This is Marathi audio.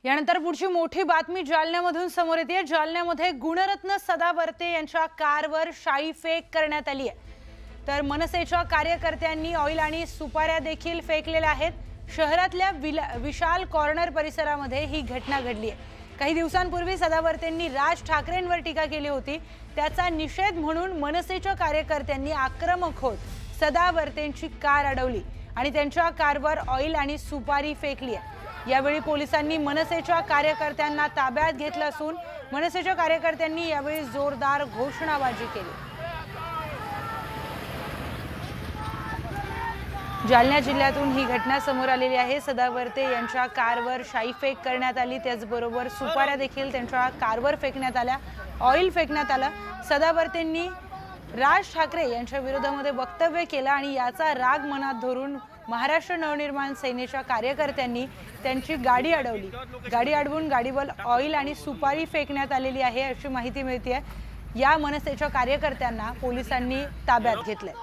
यानंतर पुढची मोठी बातमी जालन्यामधून समोर येते। जालन्यामध्ये गुणरत्न सदावर्ते यांच्या कारवर शाई फेक करण्यात आली आहे। तर मनसेच्या कार्यकर्त्यांनी ऑइल आणि सुपाऱ्या देखील फेकलेल्या आहेत। शहरातल्या विशाल कॉर्नर परिसरामध्ये ही घटना घडली आहे। काही दिवसांपूर्वी सदावर्तेंनी राज ठाकरेंवर टीका केली होती। त्याचा निषेध म्हणून मनसेच्या कार्यकर्त्यांनी आक्रमक होत सदावर्तेंची कार अडवली आणि त्यांच्या कारवर ऑइल आणि सुपारी फेकली आहे। यावेळी पोलिसांनी मनसेच्या कार्यकर्त्यांना ताब्यात घेतलं असून मनसेच्या कार्यकर्त्यांनी यावेळी जोरदार घोषणाबाजी केली। जालना जिल्ह्यातून ही घटना समोर आलेली आहे। सदावर्ते यांच्या कारवर शाई फेक करण्यात आली, त्याचबरोबर सुपाऱ्या देखील त्यांच्या कारवर फेकण्यात आल्या, ऑइल फेकण्यात आलं। सदावर्तेंनी राज ठाकरे यांच्या विरोधामध्ये वक्तव्य केलं आणि याचा राग मनात धरून महाराष्ट्र नवनिर्माण सेनेच्या कार्यकर्त्यांनी त्यांची गाडी अडवली। गाडी अडवून गाडीवर ऑइल आणि सुपारी फेकण्यात आलेली आहे अशी माहिती मिळते। या मनसेच्या कार्यकर्त्यांना पोलिसांनी ताब्यात घेतलंय।